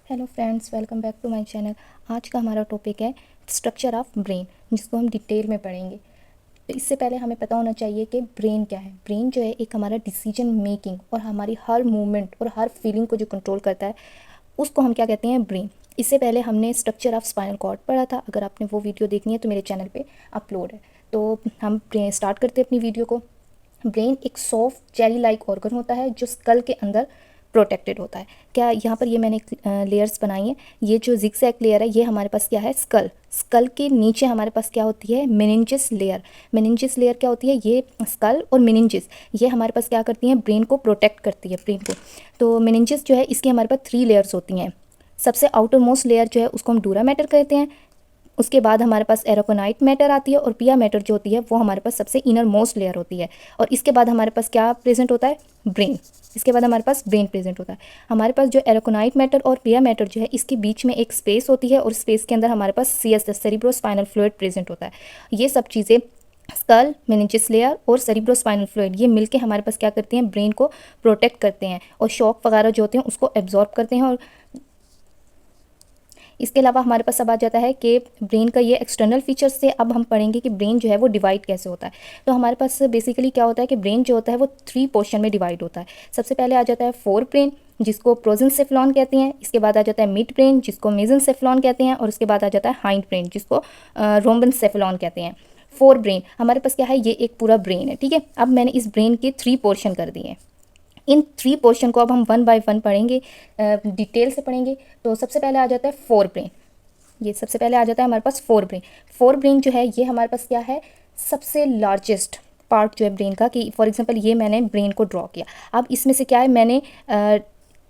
Hello friends, welcome back to my channel. आज का हमारा टॉपिक है स्ट्रक्चर ऑफ ब्रेन, जिसको हम डिटेल में पढ़ेंगे। तो इससे पहले हमें पता होना चाहिए कि ब्रेन क्या है। ब्रेन जो है एक हमारा डिसीजन मेकिंग और हमारी हर मूवमेंट और हर फीलिंग को जो कंट्रोल करता है, उसको हम क्या कहते हैं, ब्रेन। इससे पहले हमने स्ट्रक्चर ऑफ स्पाइनल कॉर्ड पढ़ा था। अगर आपने वो वीडियो देखनी है तो मेरे चैनल पर अपलोड है। तो हम स्टार्ट करते हैं अपनी वीडियो को। ब्रेन एक सॉफ्ट जेली लाइक ऑर्गन होता है जो स्कल के अंदर प्रोटेक्टेड होता है। क्या यहाँ पर ये मैंने लेयर्स बनाई हैं। ये जो जिगजैग लेयर है ये हमारे पास क्या है, स्कल। स्कल के नीचे हमारे पास क्या होती है, मेनिंजेस लेयर। मेनिंजेस लेयर क्या होती है, ये स्कल और मेनिंजेस ये हमारे पास क्या करती हैं, ब्रेन को प्रोटेक्ट करती है, ब्रेन को। तो मेनिंजेस जो है इसकी हमारे पास 3 लेयर्स होती हैं। सबसे आउटर मोस्ट लेयर जो है उसको हम डूरा मैटर कहते हैं। उसके बाद हमारे पास एरोकोनाइट मैटर आती है और पिया मैटर जो होती है वो हमारे पास सबसे इनर मोस्ट लेयर होती है। और इसके बाद हमारे पास क्या प्रेजेंट होता है, ब्रेन। इसके बाद हमारे पास ब्रेन प्रेजेंट होता है। हमारे पास जो एरोकोनाइट मैटर और पिया मैटर जो है इसके बीच में एक स्पेस होती है और स्पेस के अंदर हमारे पास सीएसएफ सेरिब्रोस्पाइनल फ्लूइड प्रेजेंट होता है। ये सब चीज़ें स्कल, मेनिंजेस लेयर और सेरिब्रोस्पाइनल फ्लूइड ये मिलके हमारे पास क्या करते हैं, ब्रेन को प्रोटेक्ट करते हैं और शॉक वगैरह जो होते हैं उसको एब्जॉर्ब करते हैं। और इसके अलावा हमारे पास अब आ जाता है कि ब्रेन का ये एक्सटर्नल फीचर्स से अब हम पढ़ेंगे कि ब्रेन जो है वो डिवाइड कैसे होता है। तो हमारे पास बेसिकली क्या होता है कि ब्रेन जो होता है वो 3 पोर्शन में डिवाइड होता है। सबसे पहले आ जाता है फोर ब्रेन, जिसको प्रोजेंसेफ्लॉन कहते हैं। इसके बाद आ जाता है मिड ब्रेन, जिसको मेसेंसेफ्लॉन कहते हैं। और उसके बाद आ जाता है हाइंड ब्रेन, जिसको रोम्बेनसेफ्लॉन कहते हैं। फोर ब्रेन हमारे पास क्या है, ये एक पूरा ब्रेन है, ठीक है। अब मैंने इस ब्रेन के 3 पोर्शन कर दिए हैं। इन 3 पोर्शन को अब हम 1 बाय 1 पढ़ेंगे, डिटेल से पढ़ेंगे। तो सबसे पहले आ जाता है फोर ब्रेन। ये सबसे पहले आ जाता है हमारे पास फोर ब्रेन। फोर ब्रेन जो है ये हमारे पास क्या है, सबसे लार्जेस्ट पार्ट जो है ब्रेन का। कि फॉर एग्जांपल ये मैंने ब्रेन को ड्रॉ किया। अब इसमें से क्या है, मैंने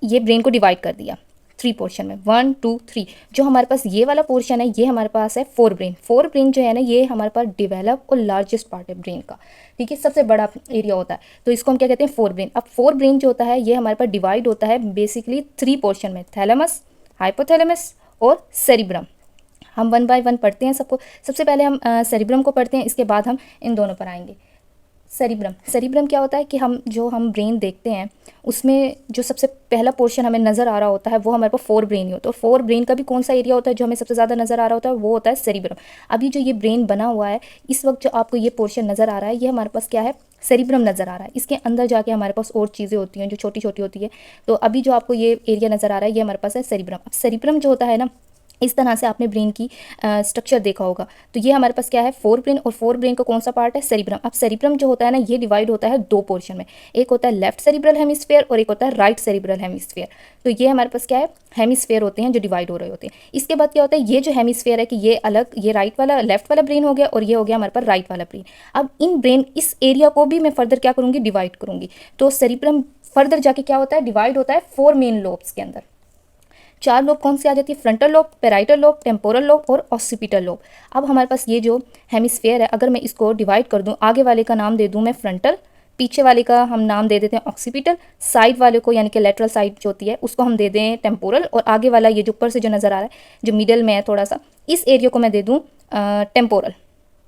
ये ब्रेन को डिवाइड कर दिया 3 पोर्शन में, 1 2 3। जो हमारे पास ये वाला पोर्शन है ये हमारे पास है फोर ब्रेन। फोर ब्रेन जो है ना ये हमारे पास डेवलप और लार्जेस्ट पार्ट है ब्रेन का, ठीक है, सबसे बड़ा एरिया होता है। तो इसको हम क्या कहते हैं, फोर ब्रेन। अब फोर ब्रेन जो होता है ये हमारे पास डिवाइड होता है बेसिकली 3 पोर्शन में, थैलेमस, हाइपोथैलेमस और सेरिब्रम। हम 1 बाय 1 पढ़ते हैं सबको। सबसे पहले हम सेरिब्रम को पढ़ते हैं, इसके बाद हम इन दोनों पर आएंगे। सेरिब्रम, सेरिब्रम क्या होता है कि हम ब्रेन देखते हैं उसमें जो सबसे पहला पोर्शन हमें नज़र आ रहा होता है वो हमारे पास फोर ब्रेन ही होता है। तो फोर ब्रेन का भी कौन सा एरिया होता है जो हमें सबसे ज़्यादा नज़र आ रहा होता है, वो होता है सेरिब्रम। अभी जो ये ब्रेन बना हुआ है इस वक्त जो आपको ये पोर्शन नज़र आ रहा है ये हमारे पास क्या है, सेरिब्रम नज़र आ रहा है। इसके अंदर जाके हमारे पास और चीज़ें होती हैं जो छोटी छोटी होती है। तो अभी जो आपको ये एरिया नज़र आ रहा है ये हमारे पास है सेरिब्रम। अब सेरिब्रम जो होता है ना, इस तरह से आपने ब्रेन की स्ट्रक्चर देखा होगा। तो ये हमारे पास क्या है, फोर ब्रेन। और फोर ब्रेन का कौन सा पार्ट है, सेरिब्रम। अब सेरिब्रम जो होता है ना ये डिवाइड होता है 2 पोर्शन में। एक होता है लेफ्ट सेरिब्रल हेमिस्फीयर और एक होता है राइट सेरिब्रल हेमिस्फीयर। तो ये हमारे पास क्या है, हेमिस्फीयर होते हैं जो डिवाइड हो रहे होते हैं। इसके बाद क्या होता है, ये जो हेमिस्फीयर है कि ये अलग, ये राइट वाला लेफ्ट वाला ब्रेन हो गया और ये हो गया हमारे पास राइट वाला ब्रेन। अब इन ब्रेन इस एरिया को भी मैं फर्दर क्या करूँगी, डिवाइड करूँगी। तो सेरिब्रम फर्दर जाके क्या होता है, डिवाइड होता है 4 मेन लोब्स के अंदर। 4 लोब कौन सी आ जाती है, frontal lobe, parietal lobe, temporal lobe और ऑक्सीपिटल लोब। अब हमारे पास ये जो हेमिस्फीयर है अगर मैं इसको डिवाइड कर दूं, आगे वाले का नाम दे दूं मैं फ्रंटल, पीछे वाले का हम नाम दे देते हैं ऑक्सीपिटल, साइड वाले को यानी कि लेटरल साइड जो होती है उसको हम दे दें टेम्पोरल, और आगे वाला ये जो ऊपर से जो नज़र आ रहा है जो मिडल में है थोड़ा सा, इस एरिया को मैं दे दूँ टेम्पोरल,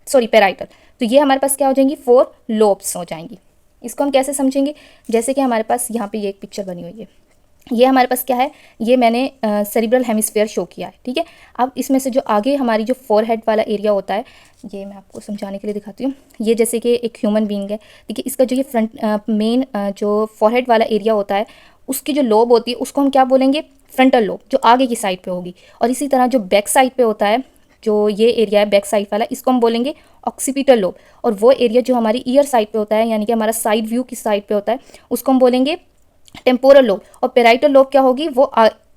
सॉरी पेराइटल। तो ये हमारे पास क्या हो जाएंगी, 4 लोब्स हो जाएंगी। इसको हम कैसे समझेंगे, जैसे कि हमारे पास यहाँ पे ये एक पिक्चर बनी हुई है। ये हमारे पास क्या है, ये मैंने सेरिब्रल हेमिस्फीयर शो किया है, ठीक है। अब इसमें से जो आगे हमारी जो फोरहेड वाला एरिया होता है, ये मैं आपको समझाने के लिए दिखाती हूँ। ये जैसे कि एक ह्यूमन बीइंग है, ठीक है। इसका जो ये फ्रंट मेन जो फोरहेड वाला एरिया होता है उसकी जो लोब होती है उसको हम क्या बोलेंगे, फ्रंटल लोब, जो आगे की साइड पे होगी। और इसी तरह जो बैक साइड पे होता है, जो ये एरिया है बैक साइड वाला, इसको हम बोलेंगे ऑक्सीपिटल लोब। और वो एरिया जो हमारी ईयर साइड पे होता है यानी कि हमारा साइड व्यू की साइड पे होता है उसको हम बोलेंगे टेम्पोरल लोब। और पेराइटल लोब क्या होगी, वो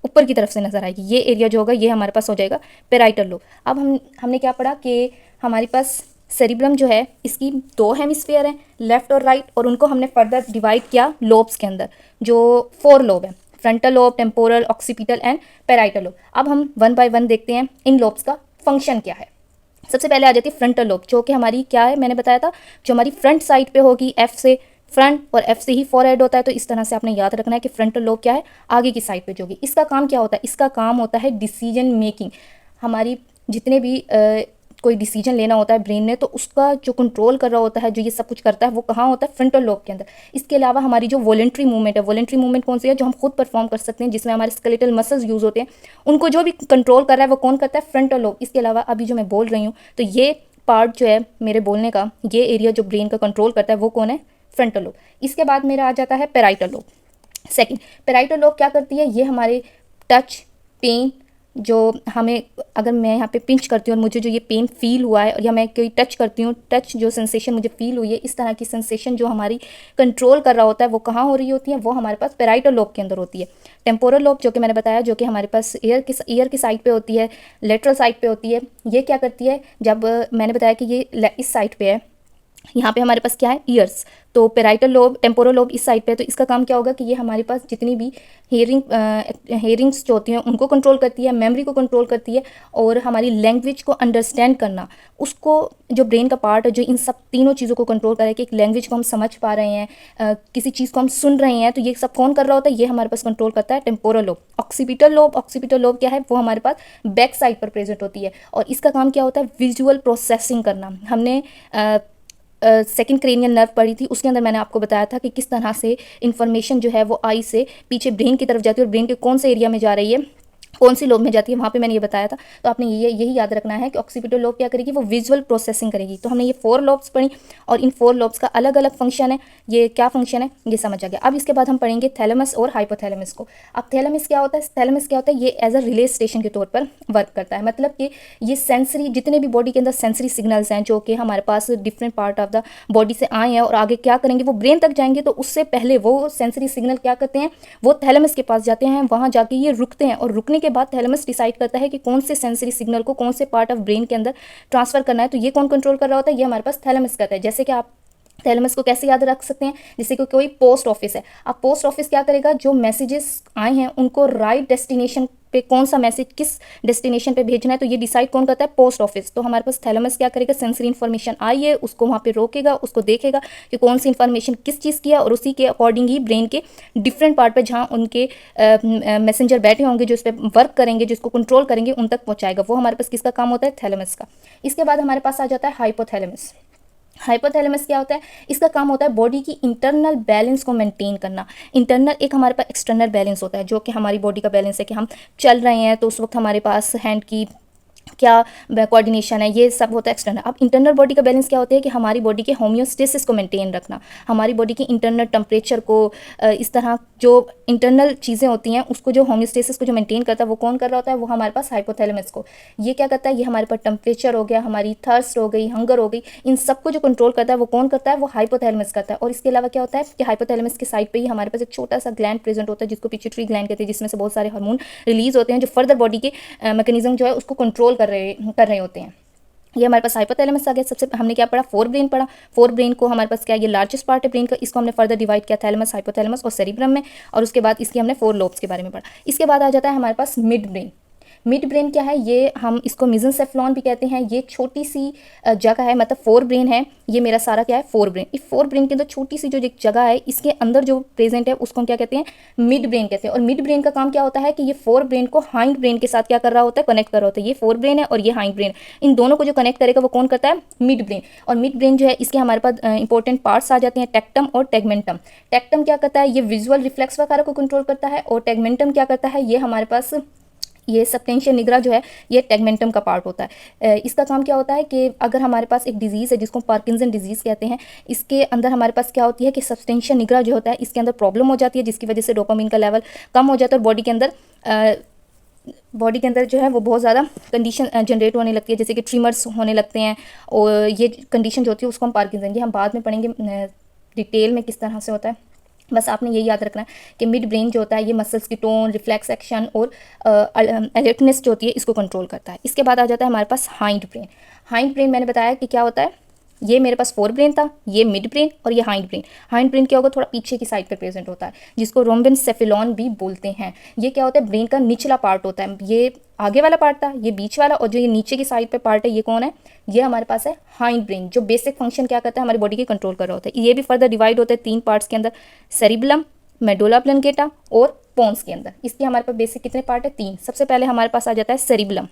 ऊपर की तरफ से नजर आएगी। ये एरिया जो होगा ये हमारे पास हो जाएगा पेराइटल लोब। अब हमने क्या पढ़ा कि हमारे पास सेरिब्रम जो है इसकी 2 हेमिस्फीयर हैं, लेफ्ट और राइट, और उनको हमने फर्दर डिवाइड किया लोब्स के अंदर जो 4 लोब हैं, frontal lobe, temporal, occipital and parietal lobe. अब हम 1 बाय 1 देखते हैं इन लोब्स का फंक्शन क्या है। सबसे पहले आ जाती है फ्रंटल लोब, जो कि हमारी क्या है, मैंने बताया था जो हमारी फ्रंट साइड पे होगी, एफ से फ्रंट और एफ से ही फॉरहेड होता है। तो इस तरह से आपने याद रखना है कि फ्रंटल लोब क्या है, आगे की साइड पे जो होगी। इसका काम क्या होता है, इसका काम होता है डिसीजन मेकिंग। हमारी जितने भी कोई डिसीजन लेना होता है ब्रेन ने, तो उसका जो कंट्रोल कर रहा होता है, जो ये सब कुछ करता है, वो कहाँ होता है? फ्रंटल लोब के अंदर। इसके अलावा हमारी जो वॉलंटरी मूवमेंट है, वॉलंटरी मूवमेंट कौन सी है? जो हम खुद परफॉर्म कर सकते हैं, जिसमें हमारे स्केलेटल मसल्स यूज होते हैं, उनको जो भी कंट्रोल कर रहा है वो कौन करता है? Frontal lobe. इसके अलावा अभी जो मैं बोल रही हूँ, तो ये पार्ट जो है मेरे बोलने का, ये एरिया जो ब्रेन का कंट्रोल करता है वो कौन है? Frontal lobe. इसके बाद मेरा आ जाता है parietal lobe. Second, parietal lobe क्या करती है? ये हमारे टच, पेन, जो हमें, अगर मैं यहाँ पे पिंच करती हूँ और मुझे जो ये पेन फील हुआ है, या मैं कोई टच करती हूँ, टच जो सेंसेशन मुझे फील हुई है, इस तरह की सेंसेशन जो हमारी कंट्रोल कर रहा होता है, वो कहाँ हो रही होती है? वो हमारे पास पैराइटल लोब के अंदर होती है। टेम्पोरल लोब, जो कि मैंने बताया, जो कि हमारे पास ईयर की साइड पे होती है, लेटरल साइड पे होती है। ये क्या करती है? जब मैंने बताया कि ये इस साइड पे है, यहाँ पे हमारे पास क्या है? ईयर्स। तो पेराइटल लोब, टेम्पोरल लोब इस साइड पे है, तो इसका काम क्या होगा कि ये हमारे पास जितनी भी हेयरिंग्स जो होती हैं उनको कंट्रोल करती है, मेमोरी को कंट्रोल करती है, और हमारी लैंग्वेज को अंडरस्टैंड करना, उसको, जो ब्रेन का पार्ट है जो इन सब तीनों चीज़ों को कंट्रोल करे, कि एक लैंग्वेज को हम समझ पा रहे हैं, किसी चीज़ को हम सुन रहे हैं, तो ये सब कौन कर रहा होता है? ये हमारे पास कंट्रोल करता है temporal lobe. Occipital lobe, occipital lobe क्या है? वो हमारे पास बैक साइड पर प्रेजेंट होती है, और इसका काम क्या होता है? विजुअल प्रोसेसिंग करना। हमने सेकंड क्रेनियल नर्व पढ़ी थी, उसके अंदर मैंने आपको बताया था कि किस तरह से इन्फॉर्मेशन जो है वो आई से पीछे ब्रेन की तरफ जाती है, और ब्रेन के कौन से एरिया में जा रही है, कौन सी लोब में जाती है, वहाँ पे मैंने ये बताया था। तो आपने यही याद रखना है कि ऑक्सीपिटल लोब क्या करेगी? वो विजुअल प्रोसेसिंग करेगी। तो हमने ये 4 लोब्स पढ़ी, और इन 4 लोब्स का अलग अलग फंक्शन है। ये क्या फंक्शन है ये समझ आ गया। अब इसके बाद हम पढ़ेंगे थैलेमस और हाइपोथैलेमस को। अब थैलेमस क्या होता है? थैलेमस क्या होता है? ये एज अ रिले स्टेशन के तौर पर वर्क करता है। मतलब कि ये सेंसरी, जितने भी बॉडी के अंदर सेंसरी सिग्नल्स हैं जो कि हमारे पास different part of the body से आए हैं और आगे क्या करेंगे, वो ब्रेन तक जाएंगे, तो उससे पहले वो सेंसरी सिग्नल क्या करते हैं? वो थैलेमस के पास जाते हैं, वहाँ जाके ये रुकते हैं, और रुकने के बाद थैलेमस डिसाइड करता है कि कौन से सेंसरी सिग्नल को कौन से पार्ट ऑफ ब्रेन के अंदर ट्रांसफर करना है। तो ये कौन कंट्रोल कर रहा होता है? ये हमारे पास थैलेमस करता है। जैसे कि आप थैलेमस को कैसे याद रख सकते हैं? जैसे कि कोई पोस्ट ऑफिस है, अब पोस्ट ऑफिस क्या करेगा? जो मैसेजेस आए हैं उनको राइट डेस्टिनेशन पे, कौन सा मैसेज किस डेस्टिनेशन पे भेजना है, तो ये डिसाइड कौन करता है? Post office. तो हमारे पास थैलेमस क्या करेगा? सेंसरी इन्फॉर्मेशन आई है, उसको वहाँ पे रोकेगा, उसको देखेगा कि कौन सी इन्फॉर्मेशन किस चीज़ की है, और उसी के अकॉर्डिंग ही ब्रेन के डिफरेंट पार्ट पे जहाँ उनके मैसेंजर बैठे होंगे जो इस पर वर्क करेंगे, जिसको कंट्रोल करेंगे, उन तक पहुँचाएगा। वो हमारे पास किसका काम होता है? थैलेमस का। इसके बाद हमारे पास आ जाता है हाइपोथैलेमस। हाइपोथैलेमस क्या होता है? इसका काम होता है बॉडी की इंटरनल बैलेंस को मेंटेन करना। इंटरनल, एक हमारे पास एक्सटर्नल बैलेंस होता है, जो कि हमारी बॉडी का बैलेंस है, कि हम चल रहे हैं तो उस वक्त हमारे पास हैंड की क्या कोऑर्डिनेशन है, ये सब होता है एक्सटर्नल। अब इंटरनल बॉडी का बैलेंस क्या होता है? कि हमारी बॉडी के होम्योस्टेसिस को मेंटेन रखना, हमारी बॉडी के इंटरनल टेम्परेचर को, इस तरह जो इंटरनल चीज़ें होती हैं उसको, जो होम्योस्टेसिस को जो मेंटेन करता है, वो कौन कर रहा होता है? वो हमारे पास हाइपोथैलेमस को। ये क्या करता है? ये हमारे पास टेम्परेचर हो गया, हमारी थर्स्ट हो गई, हंगर हो गई, इन सबको जो कंट्रोल करता है वो कौन करता है? वो हाइपोथैलेमस करता है। और इसके अलावा क्या होता है कि हाइपोथैलेमस के साइड पर ही हमारे पास एक छोटा सा ग्लैंड प्रेजेंट होता है, जिसको पिट्यूटरी ग्लैंड कहते हैं, जिसमें से बहुत सारे हार्मोन रिलीज होते हैं, जो फर्दर बॉडी के मैकेनिज्म जो है उसको कंट्रोल कर रहे होते हैं। ये हमारे पास हाइपोथैलेमस आ गया। सबसे हमने क्या पढ़ा? फोर ब्रेन पढ़ा। फोर ब्रेन को हमारे पास क्या है? ये लार्जेस्ट पार्ट है ब्रेन का, इसको हमने फर्दर डिवाइड किया थैलेमस, हाइपोथैलेमस और सेरिब्रम में, और उसके बाद इसकी हमने 4 लोब्स के बारे में पढ़ा। इसके बाद आ जाता है हमारे पास मिड ब्रेन। मिड ब्रेन क्या है? ये हम इसको मेसेंसेफ्लॉन भी कहते हैं। ये छोटी सी जगह है, मतलब 4 ब्रेन है। ये मेरा सारा क्या है? 4 ब्रेन। इस 4 ब्रेन के अंदर छोटी सी जो एक जगह है, इसके अंदर जो प्रेजेंट है उसको हम क्या कहते हैं? मिड ब्रेन कहते हैं। और मिड ब्रेन का काम क्या होता है कि ये 4 ब्रेन को हाइंड ब्रेन के साथ क्या कर रहा होता है? कनेक्ट कर रहा होता है। ये 4 ब्रेन है और ये हाइंड ब्रेन, इन दोनों को जो कनेक्ट करेगा वो कौन करता है? Mid brain. और मिड ब्रेन जो है, इसके हमारे पास इंपॉर्टेंट पार्ट्स आ जाते हैं, टेक्टम और टेगमेंटम। टेक्टम क्या करता है? ये विजुअल रिफ्लेक्स वगैरह को कंट्रोल करता है, और टेगमेंटम क्या करता है? ये हमारे पास ये सबटेंशियल निग्रा जो है, ये टेगमेंटम का पार्ट होता है। इसका काम क्या होता है कि अगर हमारे पास एक डिजीज़ है जिसको पार्किंसन डिजीज़ कहते हैं, इसके अंदर हमारे पास क्या होती है कि सबटेंशियल निग्रा जो होता है, इसके अंदर प्रॉब्लम हो जाती है, जिसकी वजह से डोपामिन का लेवल कम हो जाता है, और बॉडी के अंदर जो है वो बहुत ज़्यादा कंडीशन जनरेट होने लगती है, जैसे कि ट्रिमर्स होने लगते हैं, और ये कंडीशन जो होती है उसको हम पार्किंसन, ये हम बाद में पढ़ेंगे डिटेल में किस तरह से होता है। बस आपने ये याद रखना है कि मिड ब्रेन जो होता है, ये मसल्स की टोन, रिफ्लेक्स एक्शन और अलर्टनेस जो होती है, इसको कंट्रोल करता है। इसके बाद आ जाता है हमारे पास हाइंड ब्रेन। हाइंड ब्रेन मैंने बताया कि क्या होता है, ये मेरे पास 4 ब्रेन था, ये मिड ब्रेन और ये हाइंड ब्रेन। हाइंड ब्रेन क्या होगा? थोड़ा पीछे की साइड पे प्रेजेंट होता है, जिसको रोम्बेनसेफेलॉन भी बोलते हैं। ये क्या होता है? ब्रेन का निचला पार्ट होता है। ये आगे वाला पार्ट था, ये बीच वाला, और जो ये नीचे की साइड पे पार्ट है, ये कौन है? ये हमारे पास है हाइंड ब्रेन, जो बेसिक फंक्शन क्या करता है? हमारी बॉडी के कंट्रोल कर रहा होता है। ये भी फर्दर डिवाइड होता है 3 पार्ट्स के अंदर, सेरिबलम, मेडुला ऑब्लंगेटा और पोन्स के अंदर। इसके हमारे पास बेसिक कितने पार्ट है? 3। सबसे पहले हमारे पास आ जाता है सेरिबलम।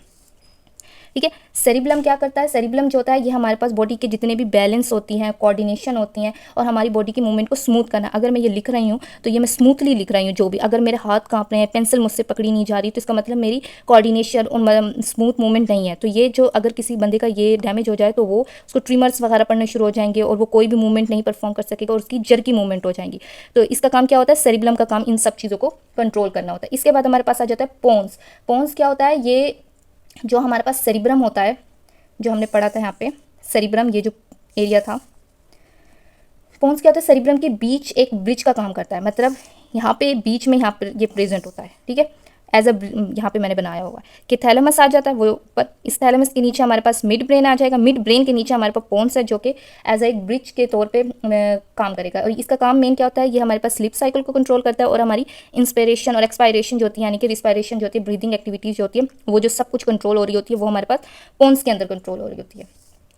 ठीक है। सेरिबलम क्या करता है, सेरिबलम जो होता है ये हमारे पास बॉडी के जितने भी बैलेंस होती हैं, कोऑर्डिनेशन होती हैं और हमारी बॉडी की मूवमेंट को स्मूथ करना। अगर मैं ये लिख रही हूँ तो ये मैं स्मूथली लिख रही हूँ, जो भी अगर मेरे हाथ कांप रहे हैं, पेंसिल मुझसे पकड़ी नहीं जा रही, तो इसका मतलब मेरी कोऑर्डिनेशन और स्मूथ मूवमेंट नहीं है। तो ये जो अगर किसी बंदे का ये डैमेज हो जाए तो वो उसको ट्रिमर्स वगैरह पड़ने शुरू हो जाएंगे और वो कोई भी मूवमेंट नहीं परफॉर्म कर सकेगा और उसकी जर्की मूवमेंट हो जाएंगी। तो इसका काम क्या होता है, सेरिबलम का काम इन सब चीज़ों को कंट्रोल करना होता है। इसके बाद हमारे पास आ जाता है पोन्स। पोन्स क्या होता है, ये जो हमारे पास सेरिब्रम होता है, जो हमने पढ़ा था यहाँ पे सेरिब्रम, ये जो एरिया था, पोन्स क्या होता है, सेरिब्रम के बीच एक ब्रिज का काम करता है। मतलब यहाँ पे बीच में यहाँ पर ये प्रेजेंट होता है, ठीक है, एज अ यहाँ पे मैंने बनाया हुआ है कि थैलेमस आ जाता है वो ऊपर, इस थैलेमस के नीचे हमारे पास मिड ब्रेन आ जाएगा, मिड ब्रेन के नीचे हमारे पास पोन्स है जो कि एज अ एक ब्रिज के तौर पे काम करेगा। और इसका काम मेन क्या होता है, ये हमारे पास स्लीप साइकिल को कंट्रोल करता है और हमारी इंस्पिरेशन और एक्सपायरेशन जो होती है, यानी कि रिस्पायरेशन जो होती है, ब्रीदिंग एक्टिविटीज जो होती है, वो जो सब कुछ कंट्रोल हो रही होती है, वो हमारे पास पोन्स के अंदर कंट्रोल हो रही होती है।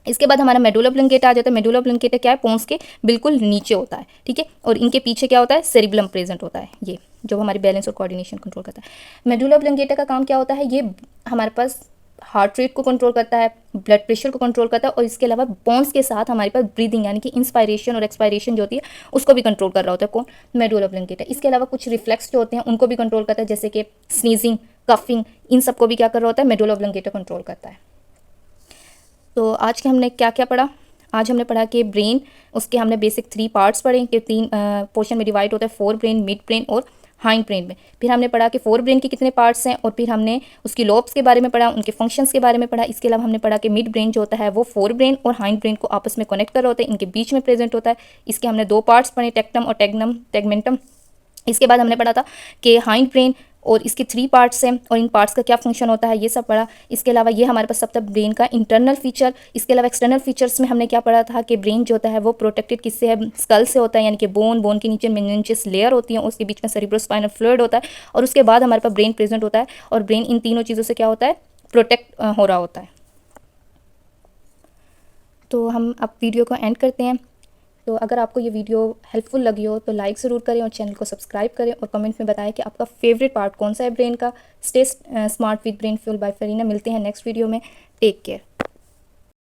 इसके बाद हमारा मेडुला ऑब्लंगेटा आ जाता है। मेडुला ऑब्लंगेटा क्या है, पोन्स के बिल्कुल नीचे होता है, ठीक है, और इनके पीछे क्या होता है, सेरिबलम प्रेजेंट होता है, ये जो हमारी बैलेंस और कोऑर्डिनेशन कंट्रोल करता है। मेडुला ऑब्लंगेटा का काम क्या होता है, ये हमारे पास हार्ट रेट को कंट्रोल करता है, ब्लड प्रेशर को कंट्रोल करता है और इसके अलावा बोन्स के साथ हमारे पास ब्रीदिंग यानी कि इंस्पायरेशन और एक्सपायरेशन जो होती है उसको भी कंट्रोल कर रहा होता है कौन, मेडुला ऑब्लंगेटा। इसके अलावा कुछ रिफ्लेक्स जो होते हैं उनको भी कंट्रोल करता है, जैसे कि स्नीजिंग, कफिंग, इन सबको भी क्या कर रहा होता है, मेडुला ऑब्लंगेटा कंट्रोल करता है। तो आज के हमने क्या क्या पढ़ा, आज हमने पढ़ा कि ब्रेन, उसके हमने बेसिक 3 पार्ट्स पढ़े कि 3 पोर्शन में डिवाइड होता है, फोर ब्रेन, मिड ब्रेन और हाइंड ब्रेन में। फिर हमने पढ़ा कि फोर ब्रेन के कितने पार्ट्स हैं और फिर हमने उसकी लोब्स के बारे में पढ़ा, उनके फंक्शंस के बारे में पढ़ा। इसके अलावा हमने पढ़ा कि मिड ब्रेन जो होता है वो फोर ब्रेन और हाइंड ब्रेन को आपस में कनेक्ट कर रहा होता है, इनके बीच में प्रेजेंट होता है। इसके हमने 2 पार्ट्स पढ़े, टेक्टम और टेगमेंटम। इसके बाद हमने पढ़ा था कि हाइंड ब्रेन और इसके 3 पार्ट्स हैं और इन पार्ट्स का क्या फंक्शन होता है, ये सब पढ़ा। इसके अलावा ये हमारे पास सब तक ब्रेन का इंटरनल फीचर। इसके अलावा एक्सटर्नल फीचर्स में हमने क्या पढ़ा था कि ब्रेन जो होता है वो प्रोटेक्टेड किससे है, स्कल से होता है, यानी कि बोन के नीचे मेनिंजेस लेयर होती है, उसके बीच में सेरिब्रोस्पाइनल फ्लूइड होता है और उसके बाद हमारे पास ब्रेन प्रेजेंट होता है और ब्रेन इन तीनों चीज़ों से क्या होता है, प्रोटेक्ट हो रहा होता है। तो हम अब वीडियो को एंड करते हैं। तो अगर आपको ये वीडियो हेल्पफुल लगी हो तो लाइक ज़रूर करें और चैनल को सब्सक्राइब करें और कमेंट में बताएं कि आपका फेवरेट पार्ट कौन सा है ब्रेन का। Stay smart with brain fuel by Farina. मिलते हैं नेक्स्ट वीडियो में। Take care.